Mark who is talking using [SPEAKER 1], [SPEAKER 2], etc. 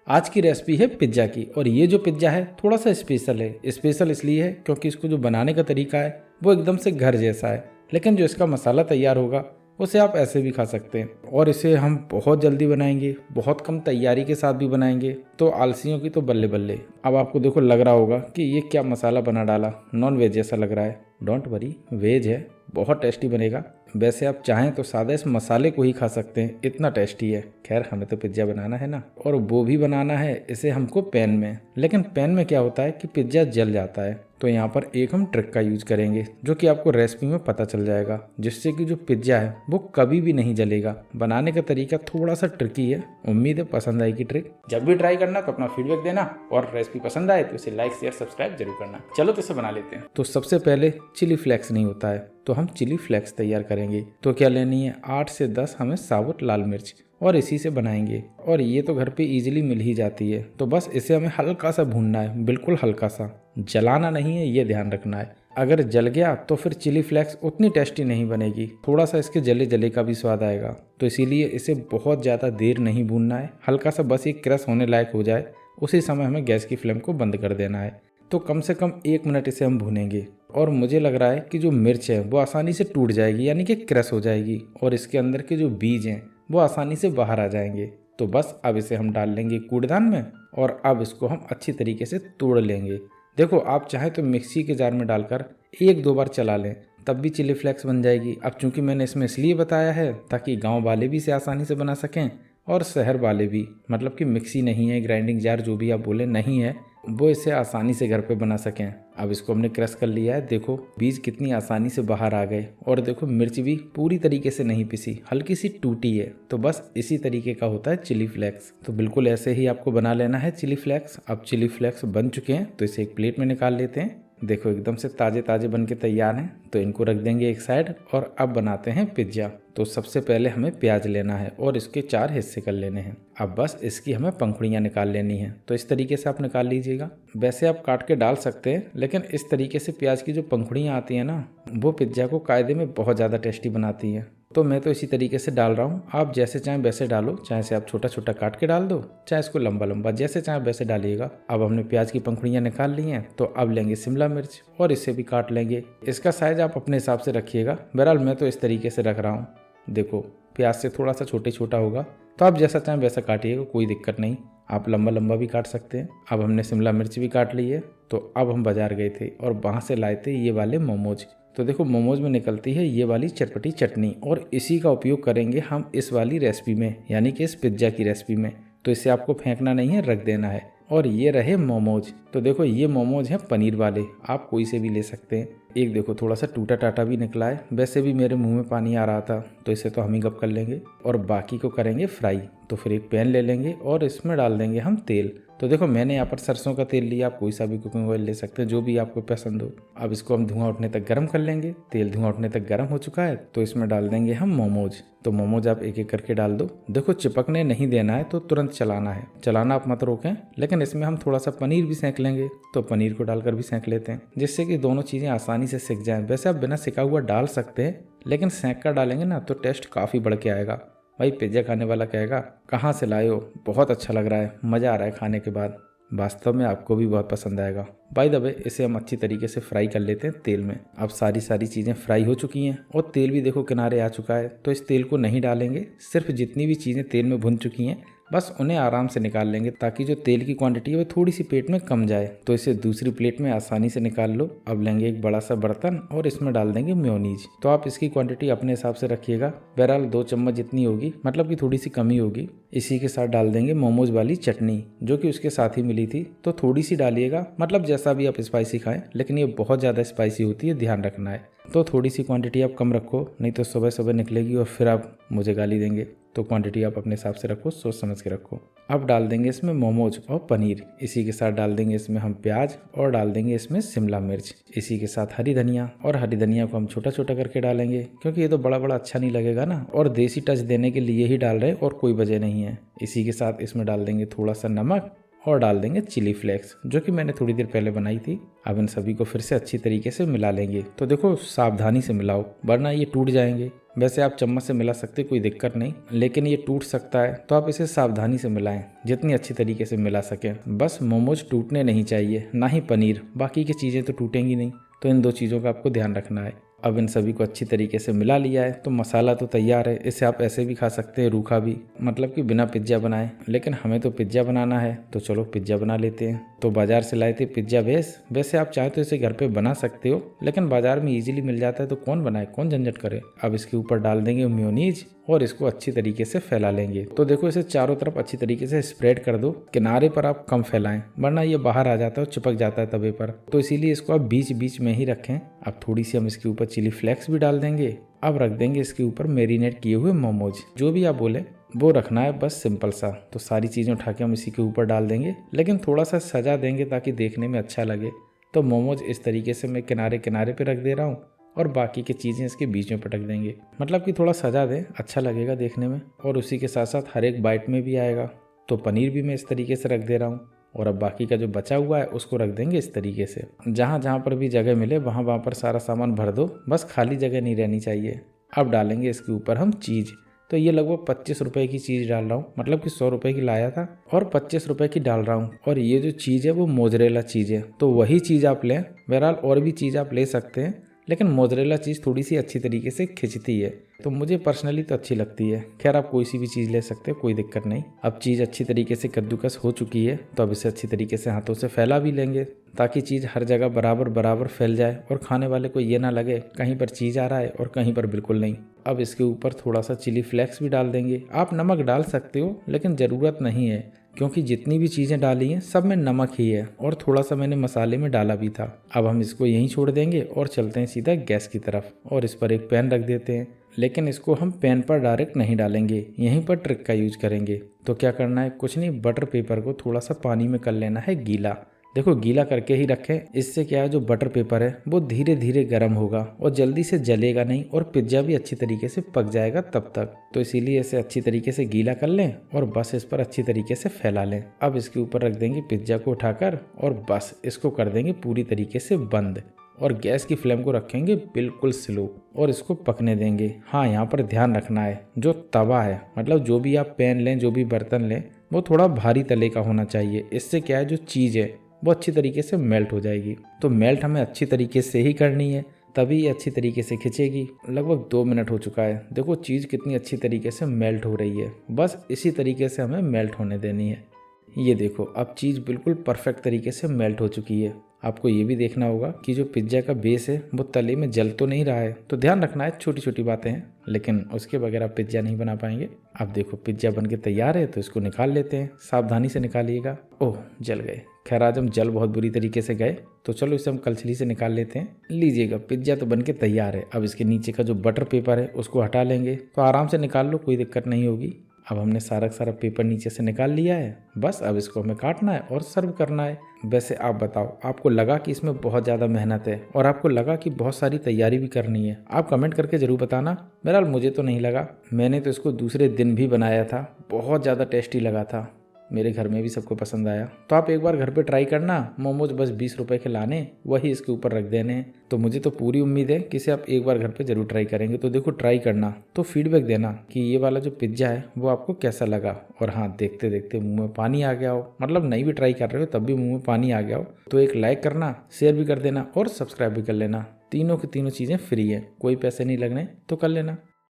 [SPEAKER 1] आज की रेसिपी है पिज्ज़ा की। और ये जो पिज्ज़ा है थोड़ा सा स्पेशल है। स्पेशल इसलिए है क्योंकि इसको जो बनाने का तरीका है वो एकदम से घर जैसा है, लेकिन जो इसका मसाला तैयार होगा उसे आप ऐसे भी खा सकते हैं। और इसे हम बहुत जल्दी बनाएंगे, बहुत कम तैयारी के साथ भी बनाएंगे, तो आलसियों की तो बल्ले बल्ले। अब आपको देखो लग रहा होगा कि ये क्या मसाला बना डाला, नॉन वेज जैसा लग रहा है। डोंट वरी, वेज है, बहुत टेस्टी बनेगा। वैसे आप चाहें तो सादा इस मसाले को ही खा सकते हैं, इतना टेस्टी है। खैर हमें तो पिज्ज़ा बनाना है ना, और वो भी बनाना है इसे हमको पैन में। लेकिन पैन में क्या होता है कि पिज्ज़ा जल जाता है, तो यहाँ पर एक हम ट्रिक का यूज करेंगे जो कि आपको रेसिपी में पता चल जाएगा, जिससे कि जो पिज्ज़ा है वो कभी भी नहीं जलेगा। बनाने का तरीका थोड़ा सा ट्रिकी है, उम्मीद है पसंद आएगी ट्रिक। जब भी ट्राई करना तो अपना फीडबैक देना, और रेसिपी पसंद आए तो इसे लाइक शेयर सब्सक्राइब जरूर करना। चलो तो इसे बना लेते हैं। तो सबसे पहले चिली फ्लेक्स नहीं होता है, तो हम चिली फ्लेक्स तैयार करेंगे। तो क्या लेनी है, 8 से 10 हमें साबुत लाल मिर्च, और इसी से बनाएंगे। और ये तो घर पे इजीली मिल ही जाती है, तो बस इसे हमें हल्का सा भूनना है, बिल्कुल हल्का सा, जलाना नहीं है, ये ध्यान रखना है। अगर जल गया तो फिर चिली फ्लेक्स उतनी टेस्टी नहीं बनेगी, थोड़ा सा इसके जले जले का भी स्वाद आएगा। तो इसीलिए इसे बहुत ज़्यादा देर नहीं भूनना है, हल्का सा बस ये क्रश होने लायक हो जाए उसी समय हमें गैस की फ्लेम को बंद कर देना है। तो कम से कम 1 मिनट इसे हम भूनेंगे। और मुझे लग रहा है कि जो मिर्च है वो आसानी से टूट जाएगी, यानी कि क्रश हो जाएगी, और इसके अंदर के जो बीज हैं वो आसानी से बाहर आ जाएंगे। तो बस अब इसे हम डाल लेंगे कूड़दान में, और अब इसको हम अच्छी तरीके से तोड़ लेंगे। देखो आप चाहें तो मिक्सी के जार में डालकर 1-2 बार चला लें, तब भी चिली फ्लेक्स बन जाएगी। अब चूंकि मैंने इसमें इसलिए बताया है ताकि गांव वाले भी इसे आसानी से बना सकें, और शहर वाले भी, मतलब कि मिक्सी नहीं है, ग्राइंडिंग जार जो भी आप बोले नहीं है, वो इसे आसानी से घर पे बना सकें। अब इसको हमने क्रश कर लिया है, देखो बीज कितनी आसानी से बाहर आ गए, और देखो मिर्च भी पूरी तरीके से नहीं पिसी, हल्की सी टूटी है। तो बस इसी तरीके का होता है चिली फ्लेक्स। तो बिल्कुल ऐसे ही आपको बना लेना है चिली फ्लेक्स। अब चिली फ्लेक्स बन चुके हैं तो इसे एक प्लेट में निकाल लेते हैं। देखो एकदम से ताजे ताजे बन के तैयार हैं, तो इनको रख देंगे एक साइड। और अब बनाते हैं पिज्ज़ा। तो सबसे पहले हमें प्याज लेना है और इसके 4 हिस्से कर लेने हैं। अब बस इसकी हमें पंखुड़ियाँ निकाल लेनी हैं, तो इस तरीके से आप निकाल लीजिएगा। वैसे आप काट के डाल सकते हैं, लेकिन इस तरीके से प्याज की जो पंखुड़ियाँ आती हैं ना, वो पिज्ज़ा को कायदे में बहुत ज़्यादा टेस्टी बनाती हैं। तो मैं तो इसी तरीके से डाल रहा हूँ, आप जैसे चाहें वैसे डालो, चाहे से आप छोटा छोटा काट के डाल दो, चाहे इसको लंबा लंबा, जैसे चाहे वैसे डालिएगा। अब हमने प्याज की पंखुड़ियाँ निकाल ली हैं, तो अब लेंगे शिमला मिर्च और इसे भी काट लेंगे। इसका साइज आप अपने हिसाब से रखिएगा, बहरहाल मैं तो इस तरीके से रख रहा हूँ। देखो प्याज से थोड़ा सा छोटा होगा, तो आप जैसा चाहें वैसा काटिएगा, कोई दिक्कत नहीं, आप लंबा लंबा भी काट सकते हैं। अब हमने शिमला मिर्च भी काट ली है। तो अब हम बाजार गए थे और वहाँ से लाए थे ये वाले मोमोज। तो देखो मोमोज में निकलती है ये वाली चटपटी चटनी, और इसी का उपयोग करेंगे हम इस वाली रेसिपी में, यानी कि इस पिज्ज़ा की रेसिपी में। तो इसे आपको फेंकना नहीं है, रख देना है। और ये रहे मोमोज। तो देखो ये मोमोज हैं पनीर वाले, आप कोई से भी ले सकते हैं। एक देखो थोड़ा सा टूटा टाटा भी निकला है, वैसे भी मेरे मुंह में पानी आ रहा था, तो इसे तो हम ही गप कर लेंगे। और बाकी को करेंगे फ्राई। तो फिर एक पैन ले लेंगे और इसमें डाल देंगे हम तेल। तो देखो मैंने यहाँ पर सरसों का तेल लिया, आप कोई सा भी कुकिंग ऑयल ले सकते हैं, जो भी आपको पसंद हो। अब इसको हम धुआं उठने तक गर्म कर लेंगे। तेल धुआं उठने तक गर्म हो चुका है, तो इसमें डाल देंगे हम मोमोज। तो मोमोज आप एक एक करके डाल दो। देखो चिपकने नहीं देना है, तो तुरंत चलाना है, चलाना आप मत रोकें। लेकिन इसमें हम थोड़ा सा पनीर भी सेंक लेंगे, तो पनीर को डालकर भी सेंक लेते हैं, जिससे कि दोनों चीज़ें आसानी से सिक जाएं। वैसे आप बिना सिका हुआ डाल सकते हैं, लेकिन सेंक कर डालेंगे ना तो टेस्ट काफ़ी बढ़ के आएगा। भाई पिज्ज़ा खाने वाला कहेगा कहाँ से लाए हो, बहुत अच्छा लग रहा है, मज़ा आ रहा है खाने के बाद। वास्तव में आपको भी बहुत पसंद आएगा। बाय द वे इसे हम अच्छी तरीके से फ्राई कर लेते हैं तेल में। अब सारी चीज़ें फ्राई हो चुकी हैं और तेल भी देखो किनारे आ चुका है, तो इस तेल को नहीं डालेंगे। सिर्फ जितनी भी चीज़ें तेल में भुन चुकी हैं बस उन्हें आराम से निकाल लेंगे, ताकि जो तेल की क्वांटिटी है वो थोड़ी सी पेट में कम जाए। तो इसे दूसरी प्लेट में आसानी से निकाल लो। अब लेंगे एक बड़ा सा बर्तन और इसमें डाल देंगे मेयोनीज। तो आप इसकी क्वांटिटी अपने हिसाब से रखिएगा, बहरहाल 2 चम्मच जितनी होगी, मतलब कि थोड़ी सी कमी होगी। इसी के साथ डाल देंगे मोमोज वाली चटनी, जो कि उसके साथ ही मिली थी, तो थोड़ी सी डालिएगा, मतलब जैसा भी आप स्पाइसी खाएं, लेकिन ये बहुत ज़्यादा स्पाइसी होती है, ध्यान रखना है। तो थोड़ी सी क्वांटिटी आप कम रखो, नहीं तो सुबह सुबह निकलेगी और फिर आप मुझे गाली देंगे। तो क्वांटिटी आप अपने हिसाब से रखो, सोच समझ के रखो। अब डाल देंगे इसमें मोमोज और पनीर। इसी के साथ डाल देंगे इसमें हम प्याज, और डाल देंगे इसमें शिमला मिर्च। इसी के साथ हरी धनिया, और हरी धनिया को हम छोटा छोटा करके डालेंगे, क्योंकि ये तो बड़ा बड़ा अच्छा नहीं लगेगा ना, और देसी टच देने के लिए ही डाल रहे हैं और कोई वजह नहीं है। इसी के साथ इसमें डाल देंगे थोड़ा सा नमक और डाल देंगे चिली फ्लेक्स जो कि मैंने थोड़ी देर पहले बनाई थी। अब इन सभी को फिर से अच्छी तरीके से मिला लेंगे। तो देखो सावधानी से मिलाओ वरना ये टूट जाएंगे। वैसे आप चम्मच से मिला सकते कोई दिक्कत नहीं, लेकिन ये टूट सकता है तो आप इसे सावधानी से मिलाएं जितनी अच्छी तरीके से मिला सकें। बस मोमोज टूटने नहीं चाहिए, ना ही पनीर, बाकी की चीज़ें तो टूटेंगी नहीं। तो इन दो चीज़ों का आपको ध्यान रखना है। अब इन सभी को अच्छी तरीके से मिला लिया है तो मसाला तो तैयार है। इसे आप ऐसे भी खा सकते हैं, रूखा भी, मतलब कि बिना पिज्ज़ा बनाए, लेकिन हमें तो पिज्ज़ा बनाना है तो चलो पिज्ज़ा बना लेते हैं। तो बाजार से लाए थे पिज्ज़ा बेस। वैसे आप चाहें तो इसे घर पे बना सकते हो, लेकिन बाजार में इजीली मिल जाता है तो कौन बनाए, कौन झंझट करे। अब इसके ऊपर डाल देंगे मेयोनीज और इसको अच्छी तरीके से फैला लेंगे। तो देखो इसे चारों तरफ अच्छी तरीके से स्प्रेड कर दो। किनारे पर आप कम फैलाएं वरना ये बाहर आ जाता है और चिपक जाता है तवे पर, तो इसीलिए इसको आप बीच बीच में ही रखें। अब थोड़ी सी हम इसके ऊपर चिली फ्लेक्स भी डाल देंगे। अब रख देंगे इसके ऊपर मैरिनेट किए हुए मोमोज, जो भी आप बोले वो रखना है, बस सिंपल सा। तो सारी चीज़ें उठा के हम इसी के ऊपर डाल देंगे, लेकिन थोड़ा सा सजा देंगे ताकि देखने में अच्छा लगे। तो मोमोज इस तरीके से मैं किनारे किनारे पे रख दे रहा हूँ और बाकी की चीज़ें इसके बीच में पटक देंगे, मतलब कि थोड़ा सजा दें, अच्छा लगेगा देखने में और उसी के साथ साथ हर एक बाइट में भी आएगा। तो पनीर भी मैं इस तरीके से रख दे रहा हूँ और अब बाकी का जो बचा हुआ है उसको रख देंगे इस तरीके से। जहाँ जहाँ पर भी जगह मिले वहाँ वहाँ पर सारा सामान भर दो, बस खाली जगह नहीं रहनी चाहिए। अब डालेंगे इसके ऊपर हम चीज़। तो ये लगभग 25 रुपए की चीज़ डाल रहा हूँ, मतलब कि 100 रुपए की लाया था और 25 रुपए की डाल रहा हूँ। और ये जो चीज़ है वो मोज़रेला चीज़ है, तो वही चीज़ आप लें। बहरहाल और भी चीज़ आप ले सकते हैं, लेकिन मोज़रेला चीज़ थोड़ी सी अच्छी तरीके से खिंचती है, तो मुझे पर्सनली तो अच्छी लगती है। खैर आप कोई सी भी चीज़ ले सकते हैं, कोई दिक्कत नहीं। अब चीज़ अच्छी तरीके से कद्दूकस हो चुकी है तो अब इसे अच्छी तरीके से हाथों से फैला भी लेंगे ताकि चीज़ हर जगह बराबर बराबर फैल जाए और खाने वाले को ये ना लगे कहीं पर चीज़ आ रहा है और कहीं पर बिल्कुल नहीं। अब इसके ऊपर थोड़ा सा चिली फ्लेक्स भी डाल देंगे। आप नमक डाल सकते हो लेकिन ज़रूरत नहीं है, क्योंकि जितनी भी चीज़ें डाली हैं सब में नमक ही है और थोड़ा सा मैंने मसाले में डाला भी था। अब हम इसको यहीं छोड़ देंगे और चलते हैं सीधा गैस की तरफ और इस पर एक पैन रख देते हैं, लेकिन इसको हम पैन पर डायरेक्ट नहीं डालेंगे, यहीं पर ट्रिक का यूज करेंगे। तो क्या करना है, कुछ नहीं, बटर पेपर को थोड़ा सा पानी में कर लेना है गीला। देखो गीला करके ही रखें, इससे क्या है जो बटर पेपर है वो धीरे धीरे गर्म होगा और जल्दी से जलेगा नहीं और पिज्ज़ा भी अच्छी तरीके से पक जाएगा तब तक। तो इसीलिए इसे अच्छी तरीके से गीला कर लें और बस इस पर अच्छी तरीके से फैला लें। अब इसके ऊपर रख देंगे पिज्ज़ा को उठाकर और बस इसको कर देंगे पूरी तरीके से बंद और गैस की फ्लेम को रखेंगे बिल्कुल स्लो और इसको पकने देंगे। हाँ, यहाँ पर ध्यान रखना है जो तवा है, मतलब जो भी आप पैन लें, जो भी बर्तन लें, वो थोड़ा भारी तले का होना चाहिए। इससे क्या है जो चीज़ है वो अच्छी तरीके से मेल्ट हो जाएगी। तो मेल्ट हमें अच्छी तरीके से ही करनी है, तभी ये अच्छी तरीके से खिंचेगी। लगभग 2 मिनट हो चुका है, देखो चीज़ कितनी अच्छी तरीके से मेल्ट हो रही है। बस इसी तरीके से हमें मेल्ट होने देनी है। ये देखो अब चीज़ बिल्कुल परफेक्ट तरीके से मेल्ट हो चुकी है। आपको ये भी देखना होगा कि जो पिज्ज़ा का बेस है वो तले में जल तो नहीं रहा है। तो ध्यान रखना है, छोटी छोटी बातें हैं, लेकिन उसके बगैर आप पिज्ज़ा नहीं बना पाएंगे। अब देखो पिज्ज़ा बनके तैयार है तो इसको निकाल लेते हैं। सावधानी से निकालिएगा। ओह, जल गए। खैर आज हम जल बहुत बुरी तरीके से गए, तो चलो इसे हम कलछली से निकाल लेते हैं। लीजिएगा, पिज्ज़ा तो बनके तैयार है। अब इसके नीचे का जो बटर पेपर है उसको हटा लेंगे। तो आराम से निकाल लो, कोई दिक्कत नहीं होगी। अब हमने सारा सारा पेपर नीचे से निकाल लिया है। बस अब इसको हमें काटना है और सर्व करना है। वैसे आप बताओ, आपको लगा कि इसमें बहुत ज़्यादा मेहनत है और आपको लगा कि बहुत सारी तैयारी भी करनी है? आप कमेंट करके ज़रूर बताना। बहरहाल मुझे तो नहीं लगा, मैंने तो इसको दूसरे दिन भी बनाया था, बहुत ज़्यादा टेस्टी लगा था, मेरे घर में भी सबको पसंद आया। तो आप एक बार घर पे ट्राई करना। मोमोज बस 20 रुपए के लाने, वही इसके ऊपर रख देने हैं। तो मुझे तो पूरी उम्मीद है कि इसे आप एक बार घर पे जरूर ट्राई करेंगे। तो देखो ट्राई करना, तो फीडबैक देना कि ये वाला जो पिज्ज़ा है वो आपको कैसा लगा। और हाँ, देखते देखते मुंह में पानी आ गया हो, मतलब नहीं भी ट्राई कर रहे हो तब भी मुंह में पानी आ गया हो, तो एक लाइक करना, शेयर भी कर देना और सब्सक्राइब भी कर लेना। तीनों की तीनों चीज़ें फ्री है, कोई पैसे नहीं लगने, तो कर लेना।